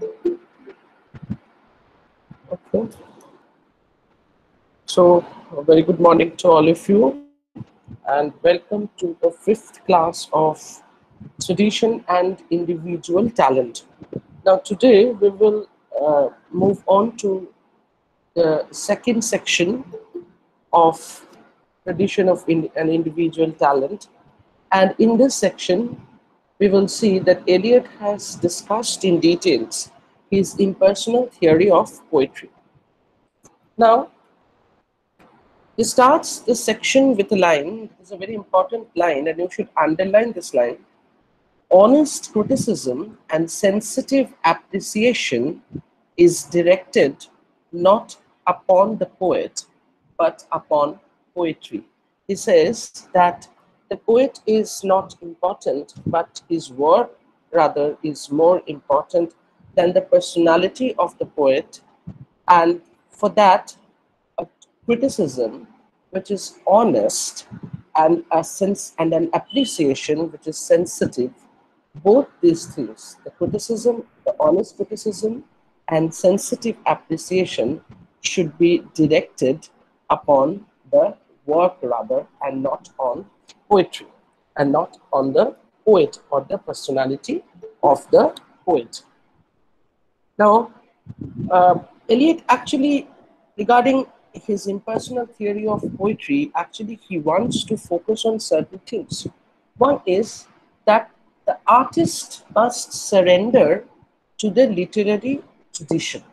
Okay. So, a very good morning to all of you, and welcome to the fifth class of Tradition and Individual Talent. Now, today we will move on to the second section of Tradition of an Individual Talent. And in this section, we will see that Eliot has discussed in details his impersonal theory of poetry. Now, he starts this section with a line. It's a very important line, and you should underline this line. Honest criticism and sensitive appreciation is directed not upon the poet, but upon poetry. He says that the poet is not important, but his work rather is more important than the personality of the poet, and for that, a criticism which is honest and a sense and an appreciation which is sensitive, both these things, the criticism, the honest criticism and sensitive appreciation, should be directed upon the work rather, and not on poetry, and not on the poet or the personality of the poet. Now, Eliot actually, regarding his impersonal theory of poetry, actually he wants to focus on certain things. One is that the artist must surrender to the literary tradition.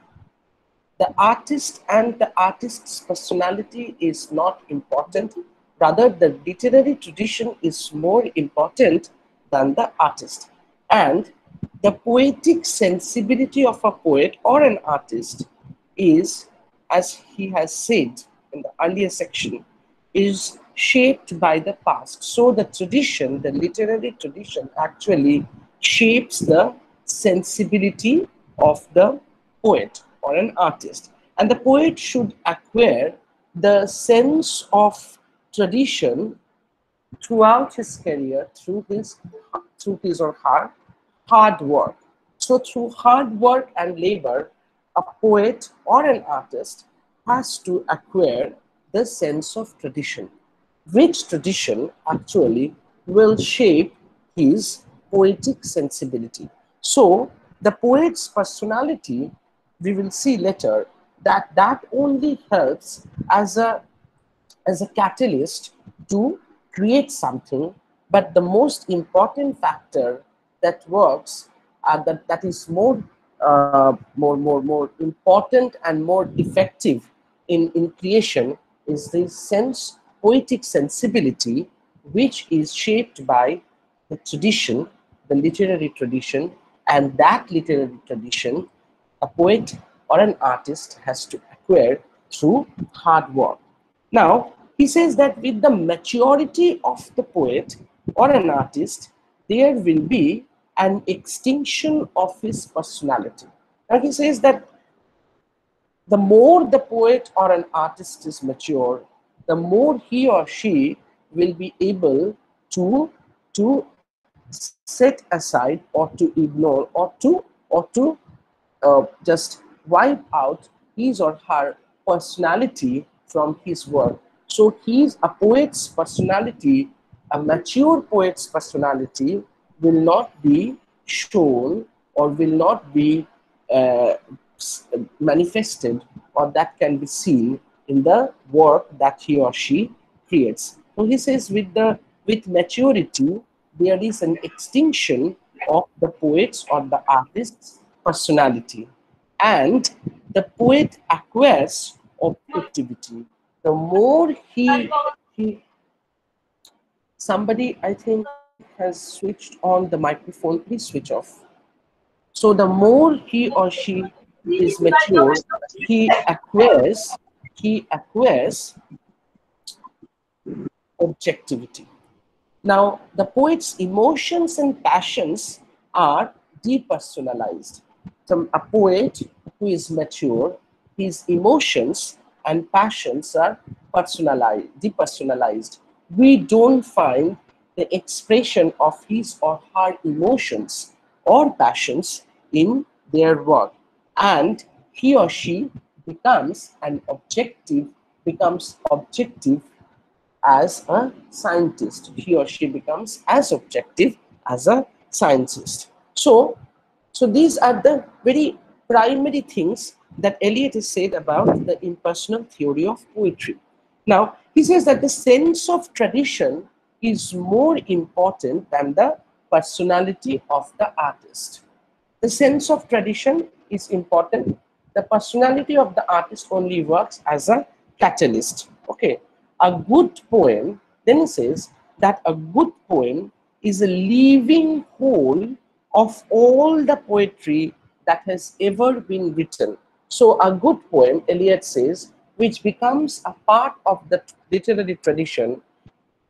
The artist and the artist's personality is not important. Rather, the literary tradition is more important than the artist. And the poetic sensibility of a poet or an artist is, as he has said in the earlier section, is shaped by the past. So the tradition, the literary tradition, actually shapes the sensibility of the poet or an artist. And the poet should acquire the sense of tradition throughout his career through his or her hard work. So through hard work and labor, a poet or an artist has to acquire the sense of tradition, which tradition actually will shape his poetic sensibility. So the poet's personality, we will see later, that only helps as a catalyst to create something, but the most important factor that works, that is more important and more effective in creation, is the poetic sensibility, which is shaped by the tradition, the literary tradition, and that literary tradition a poet or an artist has to acquire through hard work. Now, he says that with the maturity of the poet or an artist, there will be an extinction of his personality. Now, he says that the more the poet or an artist is mature, the more he or she will be able to set aside or to ignore or to just wipe out his or her personality from his work. So he's a poet's personality, a mature poet's personality will not be shown or will not be uh, manifested, or that can be seen in the work that he or she creates. So he says with maturity, there is an extinction of the poet's or the artist's personality, and the poet acquires objectivity. The more he somebody, I think, has switched on the microphone. Please switch off. So the more he or she is mature, he acquires he acquires objectivity. Now, the poet's emotions and passions are depersonalized. So a poet who is mature, his emotions and passions are personalized, depersonalized. We don't find the expression of his or her emotions or passions in their work, and he or she becomes objective as a scientist. He or she becomes as objective as a scientist. So these are the very primary things that Eliot has said about the impersonal theory of poetry. Now, he says that the sense of tradition is more important than the personality of the artist. The sense of tradition is important. The personality of the artist only works as a catalyst. Okay. A good poem, then he says that a good poem is a living whole of all the poetry that has ever been written. So a good poem, Eliot says, which becomes a part of the literary tradition,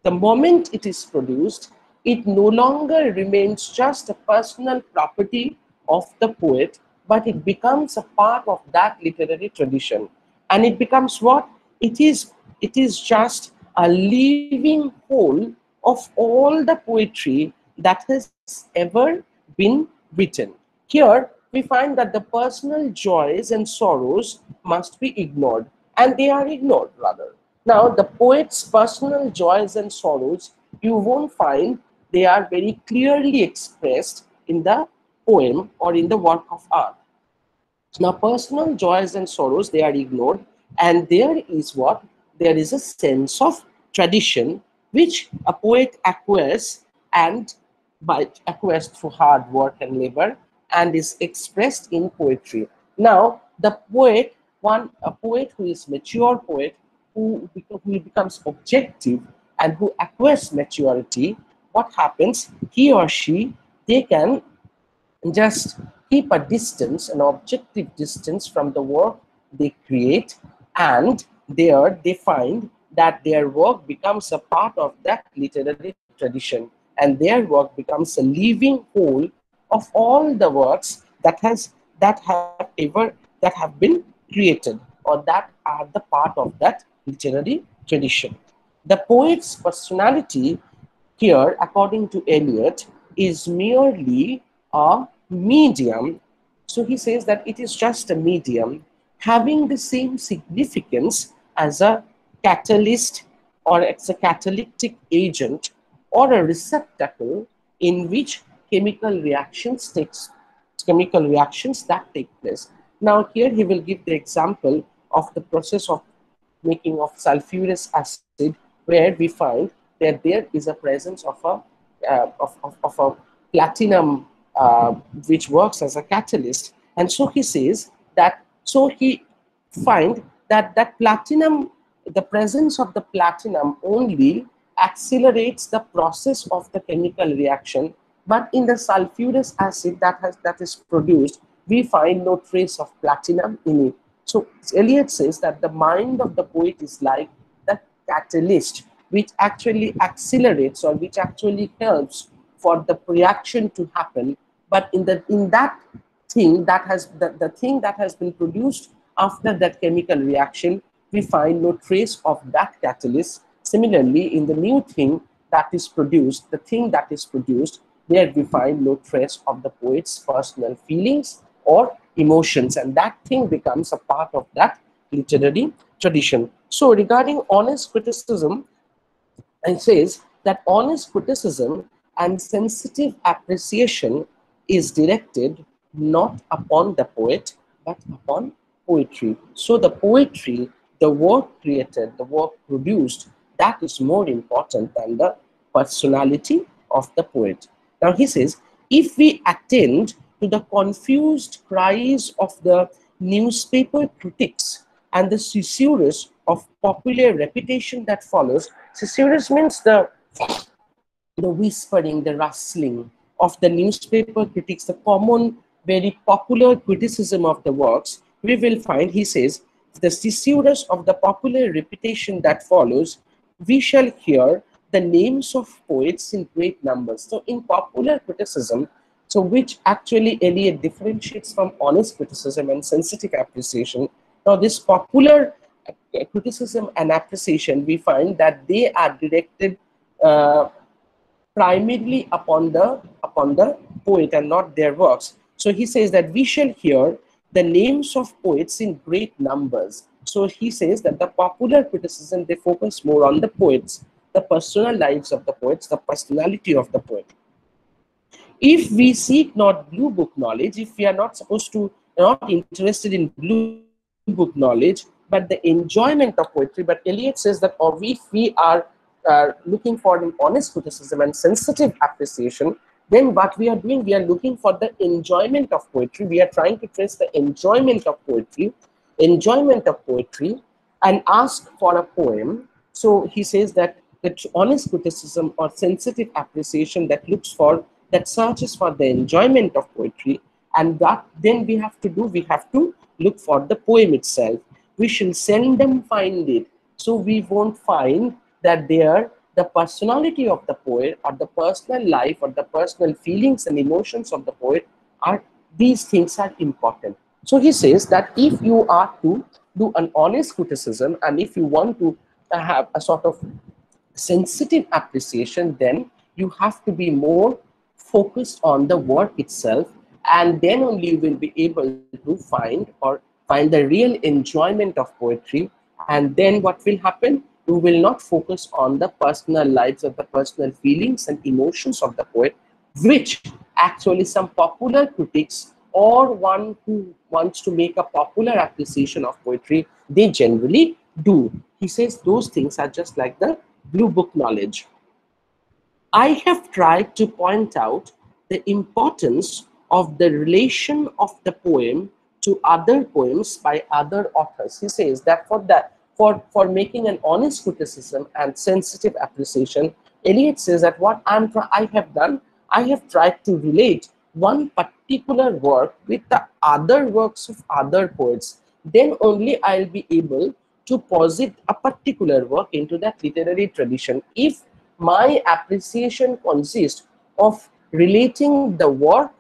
the moment it is produced, it no longer remains just a personal property of the poet, but it becomes a part of that literary tradition. And it becomes what? It is just a living whole of all the poetry that has ever been written. Here, we find that the personal joys and sorrows must be ignored, and they are ignored rather. Now, the poet's personal joys and sorrows, you won't find they are very clearly expressed in the poem or in the work of art. Now, personal joys and sorrows, they are ignored, and there is what? There is a sense of tradition which a poet acquires, and acquires through hard work and labor, and is expressed in poetry. Now, the poet, a poet who is mature poet, who becomes objective and who acquires maturity, what happens? He or she, they can just keep a distance, an objective distance from the work they create, and there they find that their work becomes a part of that literary tradition, and their work becomes a living whole of all the works that have been created, or that are the part of that literary tradition. The poet's personality here, according to Eliot, is merely a medium. So he says that it is just a medium having the same significance as a catalyst, or it's a catalytic agent, or a receptacle in which chemical reactions that take place. Now here he will give the example of the process of making of sulfurous acid, where we find that there is a presence of a platinum, which works as a catalyst. And so he says that, so he find that the presence of the platinum only accelerates the process of the chemical reaction, but in the sulfurous acid that is produced, we find no trace of platinum in it. So Eliot says that the mind of the poet is like the catalyst, which actually accelerates, or which actually helps for the reaction to happen. But in that thing that has the thing that has been produced after that chemical reaction, we find no trace of that catalyst. Similarly, in the new thing that is produced, the thing that is produced, there we find no trace of the poet's personal feelings or emotions, and that thing becomes a part of that literary tradition. So regarding honest criticism, it says that honest criticism and sensitive appreciation is directed not upon the poet, but upon poetry. So the poetry, the work created, the work produced, that is more important than the personality of the poet. Now he says, if we attend to the confused cries of the newspaper critics and the susurrus of popular reputation that follows, susurrus means the whispering, the rustling of the newspaper critics, the common, very popular criticism of the works, we will find, he says, the susurrus of the popular reputation that follows, we shall hear the names of poets in great numbers. So in popular criticism, so which actually Eliot differentiates from honest criticism and sensitive appreciation. Now this popular criticism and appreciation, we find that they are directed primarily upon the poet and not their works. So he says that we shall hear the names of poets in great numbers. So he says that the popular criticism, they focus more on the poets, the personal lives of the poets, the personality of the poet. If we seek not blue book knowledge, if we are not supposed to, not interested in blue book knowledge, but the enjoyment of poetry, but Eliot says that, or if we are looking for an honest criticism and sensitive appreciation, then what we are doing, we are looking for the enjoyment of poetry. We are trying to trace the enjoyment of poetry, and ask for a poem. So he says that the honest criticism or sensitive appreciation that looks for, that searches for the enjoyment of poetry, and that then we have to do, we have to look for the poem itself. We shall seldom find it. So we won't find that there the personality of the poet, or the personal life, or the personal feelings and emotions of the poet are, these things are important. So he says that if you are to do an honest criticism, and if you want to have a sort of sensitive appreciation, then you have to be more focused on the work itself, and then only you will be able to find the real enjoyment of poetry. And then what will happen, you will not focus on the personal lives, of the personal feelings and emotions of the poet, which actually some popular critics, or one who wants to make a popular appreciation of poetry, they generally do. He says those things are just like the blue book knowledge. I have tried to point out the importance of the relation of the poem to other poems by other authors. He says that for making an honest criticism and sensitive appreciation, Eliot says that I have done, I have tried to relate one particular work with the other works of other poets. Then only I'll be able to posit a particular work into that literary tradition. If my appreciation consists of relating the work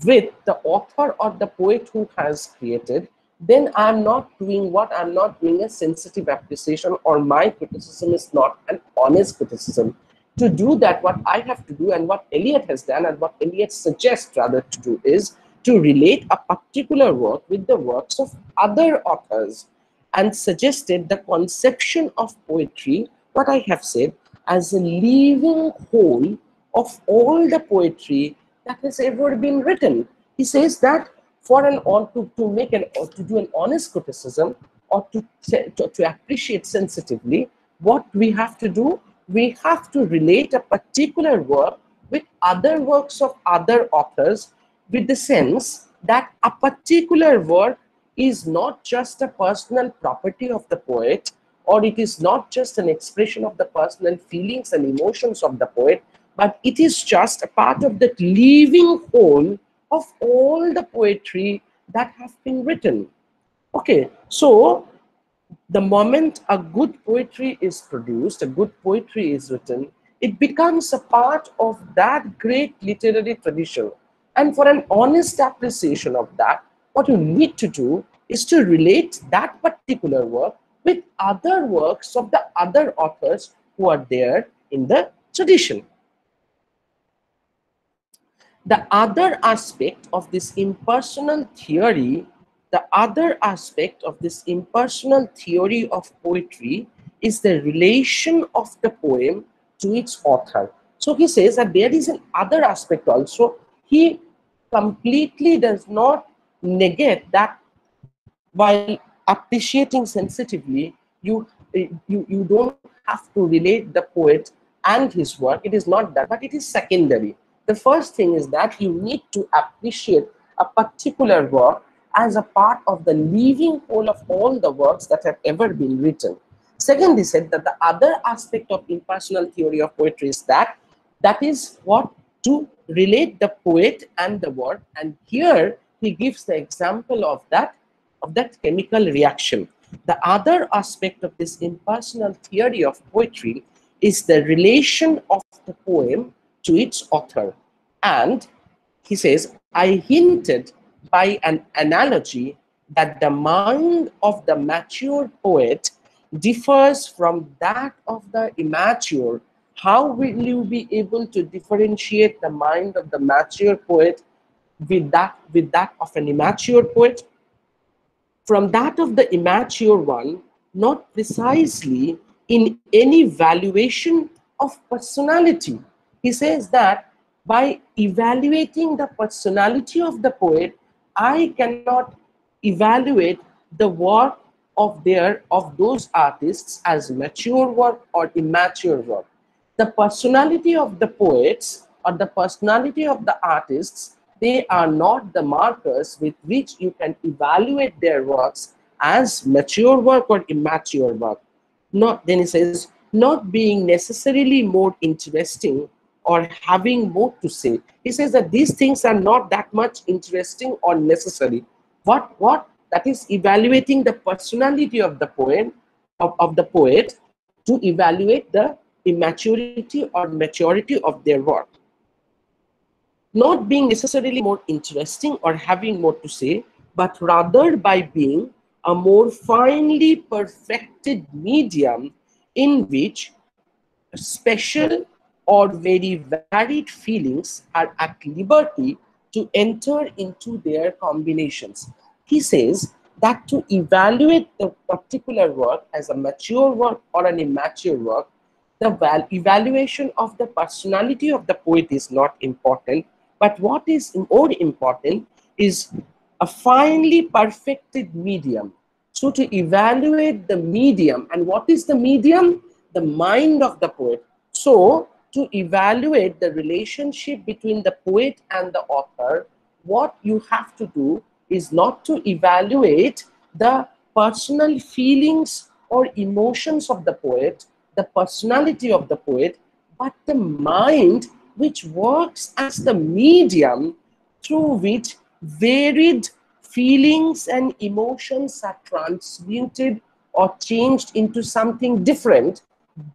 with the author or the poet who has created, then I'm not doing what? I'm not doing a sensitive appreciation, or my criticism is not an honest criticism. To do that, what I have to do, and what Eliot has done, and what Eliot suggests rather to do, is to relate a particular work with the works of other authors, and suggested the conception of poetry, what I have said, as a living whole of all the poetry that has ever been written. He says that for to make an, or to do an honest criticism, or to appreciate sensitively, what we have to do, we have to relate a particular work with other works of other authors, with the sense that a particular work is not just a personal property of the poet, or it is not just an expression of the personal feelings and emotions of the poet, but it is just a part of that living whole of all the poetry that have been written. Okay, so the moment a good poetry is produced, a good poetry is written, it becomes a part of that great literary tradition. And for an honest appreciation of that, what you need to do is to relate that particular work with other works of the other authors who are there in the tradition. The other aspect of this impersonal theory, the other aspect of this impersonal theory of poetry is the relation of the poem to its author. So he says that there is an other aspect also. He completely does not negate that while appreciating sensitively, you don't have to relate the poet and his work. It is not that, but it is secondary. The first thing is that you need to appreciate a particular work as a part of the living whole of all the works that have ever been written. Second, he said that the other aspect of impersonal theory of poetry is that is what, to relate the poet and the work. And here he gives the example of that chemical reaction. The other aspect of this impersonal theory of poetry is the relation of the poem to its author. And he says, I hinted by an analogy that the mind of the mature poet differs from that of the immature. How will you be able to differentiate the mind of the mature poet with that of an immature poet, from that of the immature one, not precisely in any valuation of personality. He says that by evaluating the personality of the poet, I cannot evaluate the work of those artists as mature work or immature work. The personality of the poets or the personality of the artists, they are not the markers with which you can evaluate their works as mature work or immature work. Not, then he says, not being necessarily more interesting or having more to say. He says that these things are not that much interesting or necessary. What that is evaluating the personality of the poem of the poet to evaluate the immaturity or maturity of their work. Not being necessarily more interesting or having more to say, but rather by being a more finely perfected medium in which special or very varied feelings are at liberty to enter into their combinations. He says that to evaluate the particular work as a mature work or an immature work, the evaluation of the personality of the poet is not important, but what is more important is a finely perfected medium. So to evaluate the medium, and what is the medium? The mind of the poet. So to evaluate the relationship between the poet and the author, what you have to do is not to evaluate the personal feelings or emotions of the poet, the personality of the poet, but the mind which works as the medium through which varied feelings and emotions are transmuted or changed into something different.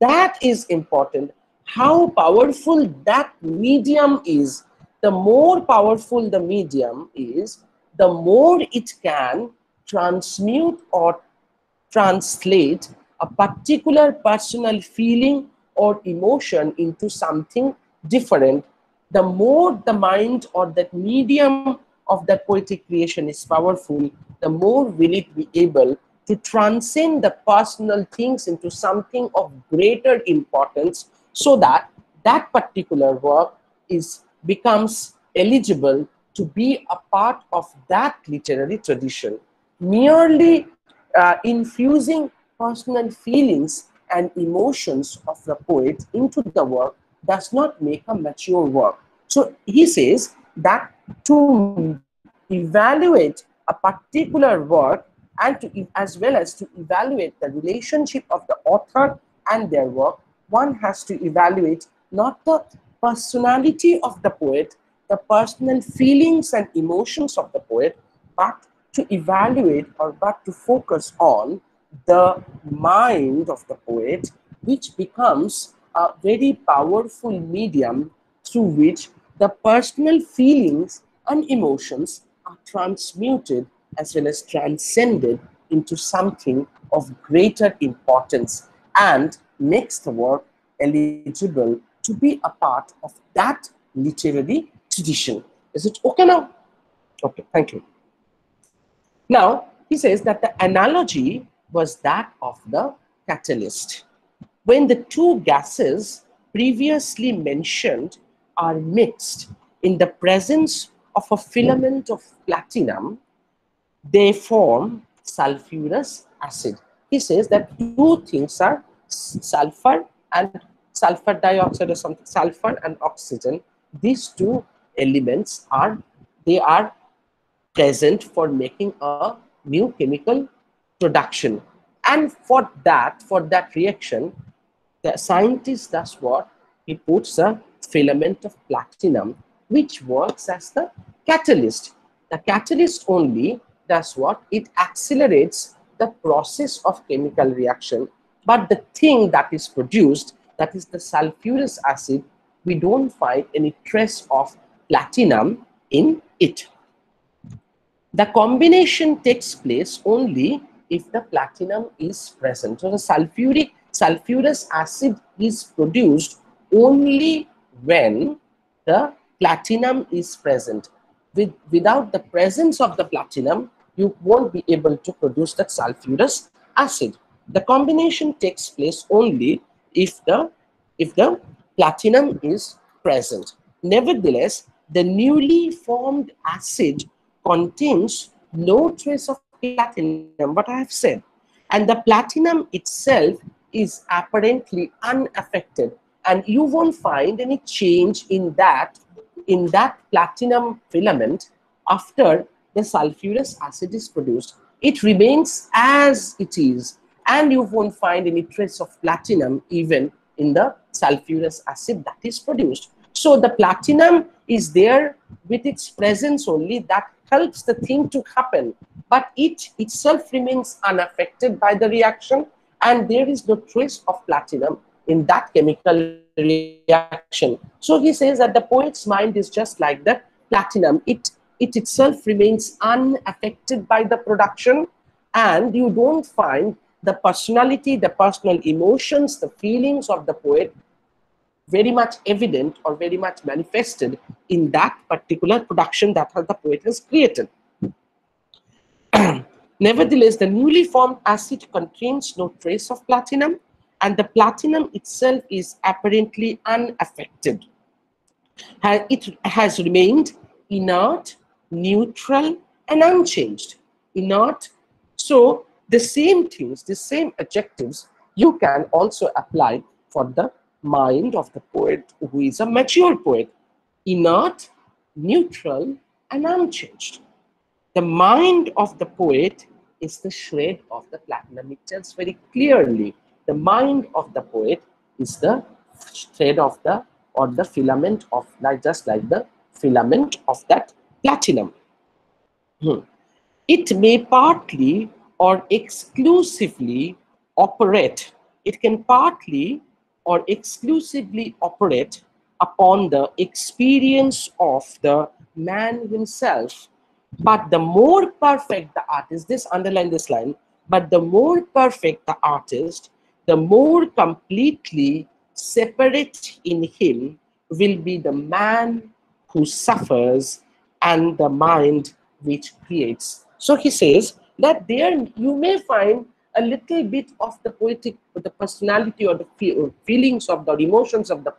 That is important. How powerful that medium is, the more powerful the medium is, the more it can transmute or translate a particular personal feeling or emotion into something different. The more the mind or that medium of that poetic creation is powerful, the more will it be able to transcend the personal things into something of greater importance, so that that particular work is becomes eligible to be a part of that literary tradition. Merely infusing personal feelings and emotions of the poet into the work does not make a mature work. So he says that to evaluate a particular work and as well as to evaluate the relationship of the author and their work, one has to evaluate not the personality of the poet, the personal feelings and emotions of the poet, but to evaluate or but to focus on the mind of the poet, which becomes a very powerful medium through which the personal feelings and emotions are transmuted as well as transcended into something of greater importance and makes the work eligible to be a part of that literary tradition. Is it okay now? Okay, thank you. Now, he says that the analogy was that of the catalyst. When the two gases previously mentioned are mixed in the presence of a filament of platinum, they form sulfurous acid. He says that two things are sulfur and sulfur dioxide or something, sulfur and oxygen. These two elements are, they are present for making a new chemical production. And for that reaction, the scientist does what? He puts a filament of platinum, which works as the catalyst. The catalyst only does what? It accelerates the process of chemical reaction. But the thing that is produced, that is the sulfurous acid, we don't find any trace of platinum in it. The combination takes place only if the platinum is present. So the sulfurous acid is produced only when the platinum is present. without the presence of the platinum, you won't be able to produce that sulfurous acid. The combination takes place only if the platinum is present. Nevertheless, the newly formed acid contains no trace of platinum, what I have said, and the platinum itself is apparently unaffected, and you won't find any change in that platinum filament after the sulfurous acid is produced. It remains as it is, and you won't find any trace of platinum even in the sulfurous acid that is produced. So the platinum is there with its presence only, that helps the thing to happen, but it itself remains unaffected by the reaction, and there is no trace of platinum in that chemical reaction. So he says that the poet's mind is just like the platinum. It itself remains unaffected by the production, and you don't find the personality, the personal emotions, the feelings of the poet very much evident or very much manifested in that particular production that the poet has created. Nevertheless, the newly formed acid contains no trace of platinum, and the platinum itself is apparently unaffected. It has remained inert, neutral, and unchanged. Inert. So the same things, the same adjectives, you can also apply for the mind of the poet who is a mature poet. Inert, neutral, and unchanged. The mind of the poet is the shred of the platinum. It tells very clearly the mind of the poet is the thread of the, or the filament of, like, just like the filament of that platinum. It may partly or exclusively operate. It can partly or exclusively operate upon the experience of the man himself. But the more perfect the artist, this underline this line, but the more perfect the artist, the more completely separate in him will be the man who suffers and the mind which creates. So he says that there you may find a little bit of the poetic, the personality or the feelings of the emotions of the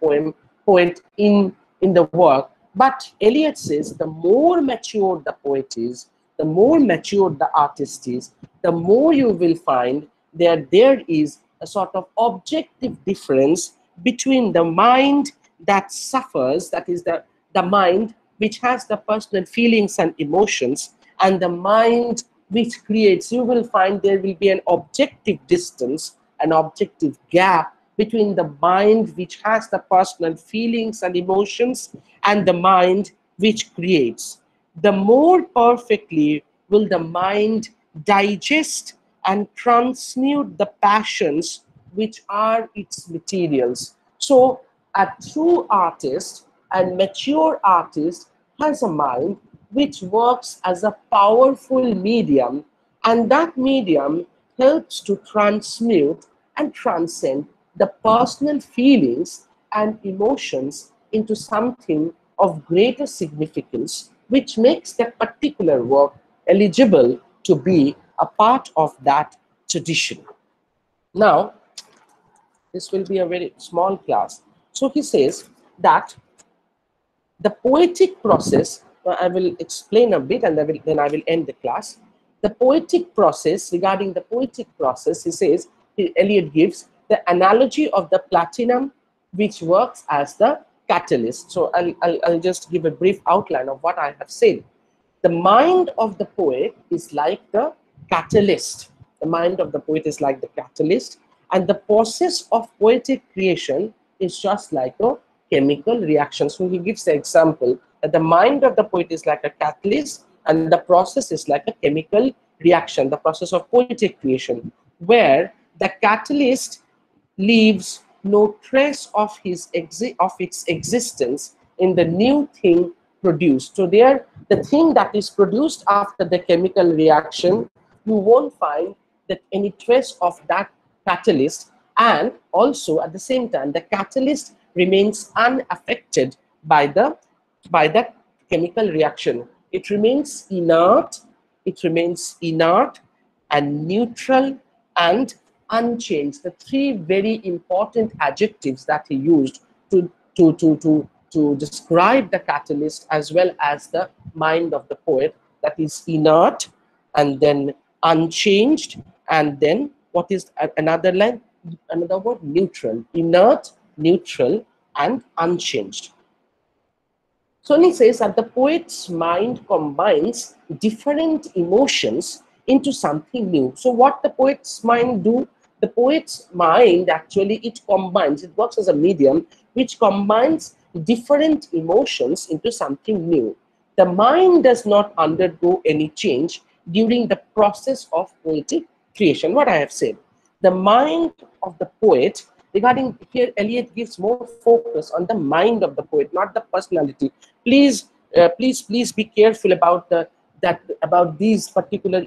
poet in the work. But Eliot says the more mature the poet is, the more mature the artist is, the more you will find that there is a sort of objective difference between the mind that suffers, that is the mind which has the personal feelings and emotions, and the mind which creates. You will find there will be an objective distance, an objective gap between the mind which has the personal feelings and emotions and the mind which creates. The more perfectly will the mind digest and transmute the passions which are its materials. So a true artist and mature artist has a mind which works as a powerful medium, and that medium helps to transmute and transcend the personal feelings and emotions into something of greater significance, which makes that particular work eligible to be a part of that tradition. Now, this will be a very small class. So he says that the poetic process, I will explain a bit and then I will end the class. The poetic process, regarding the poetic process, he says, Eliot gives the analogy of the platinum which works as the catalyst. So I'll just give a brief outline of what I have said. The mind of the poet is like the catalyst. The mind of the poet is like the catalyst, and the process of poetic creation is just like a chemical reaction. So he gives the example that the mind of the poet is like a catalyst, and the process is like a chemical reaction, the process of poetic creation, where the catalyst leaves no trace of its existence in the new thing produced. So there, the thing that is produced after the chemical reaction, you won't find that any trace of that catalyst, and also at the same time, the catalyst remains unaffected by the chemical reaction. It remains inert, and neutral and unchanged. The three very important adjectives that he used to describe the catalyst as well as the mind of the poet, that is inert and then unchanged, and then what is another line, another word, neutral. Inert, neutral and unchanged. So he says that the poet's mind combines different emotions into something new. So what the poet's mind do? The poet's mind actually, it combines, it works as a medium which combines different emotions into something new. The mind does not undergo any change during the process of poetic creation. What I have said, the mind of the poet, regarding here Eliot gives more focus on the mind of the poet, not the personality. Please please be careful about about these particular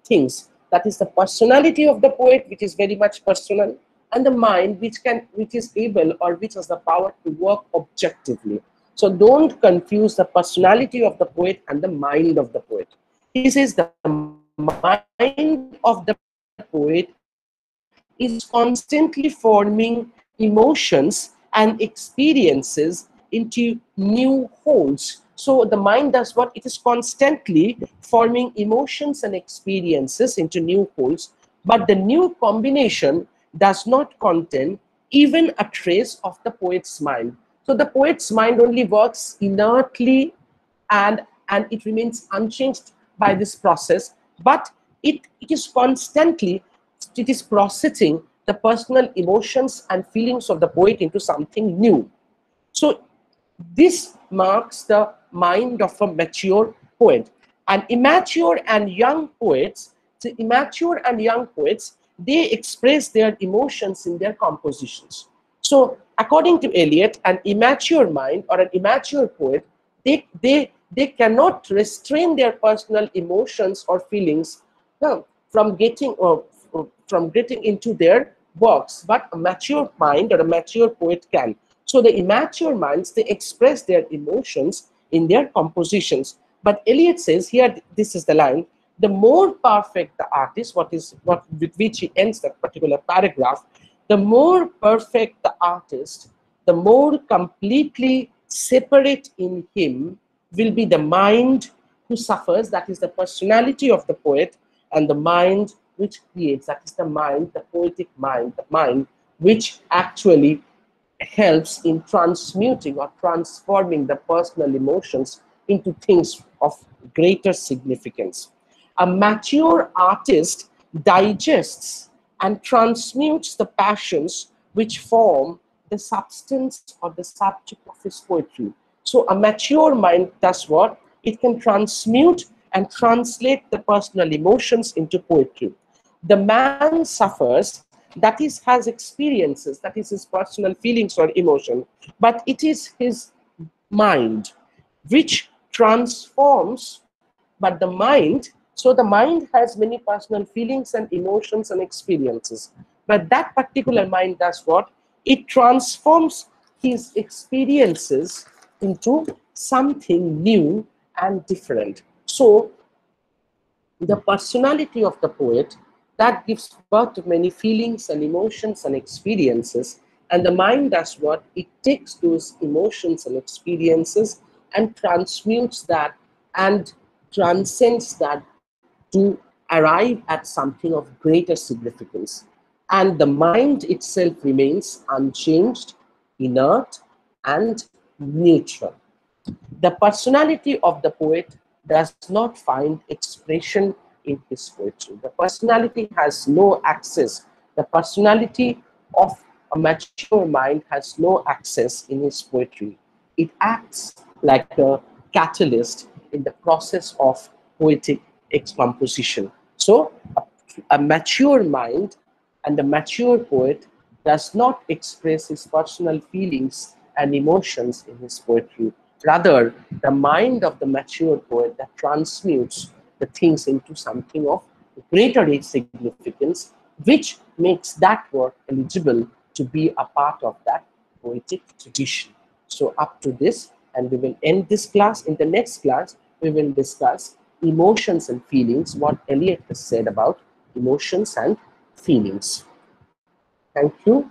things. That is the personality of the poet, which is very much personal, and the mind which is able, or which has the power to work objectively. So don't confuse the personality of the poet and the mind of the poet. He says the mind of the poet is constantly forming emotions and experiences into new wholes. So the mind does what? It is constantly forming emotions and experiences into new wholes, but the new combination does not contain even a trace of the poet's mind. So the poet's mind only works inertly, and it remains unchanged by this process, but it is constantly, it is processing the personal emotions and feelings of the poet into something new. So this marks the mind of a mature poet. And immature and young poets, they express their emotions in their compositions. So according to Eliot, an immature mind or an immature poet, they cannot restrain their personal emotions or feelings, from getting into their works, but a mature mind or a mature poet can. So the immature minds, they express their emotions in their compositions. But Eliot says here, this is the line: the more perfect the artist, what with which he ends that particular paragraph, the more perfect the artist, the more completely separate in him will be the mind who suffers, that is the personality of the poet, and the mind which creates, that is the mind, the poetic mind, the mind which actually helps in transmuting or transforming the personal emotions into things of greater significance. A mature artist digests and transmutes the passions which form the substance or the subject of his poetry. So a mature mind does what? It can transmute and translate the personal emotions into poetry. The man suffers, that is, has experiences, that is his personal feelings or emotion, but it is his mind which transforms. But the mind, so the mind has many personal feelings and emotions and experiences, but that particular mind does what? It transforms his experiences into something new and different. So the personality of the poet, that gives birth to many feelings and emotions and experiences, and the mind does what? It takes those emotions and experiences and transmutes that and transcends that to arrive at something of greater significance. And the mind itself remains unchanged, inert and neutral. The personality of the poet does not find expression in his poetry. The personality has no access. The personality of a mature mind has no access in his poetry. It acts like a catalyst in the process of poetic composition. So, a mature mind and a mature poet does not express his personal feelings and emotions in his poetry. Rather, the mind of the mature poet that transmutes the things into something of greater significance, which makes that work eligible to be a part of that poetic tradition. So up to this, and we will end this class. In the next class, we will discuss emotions and feelings, what Eliot has said about emotions and feelings. Thank you.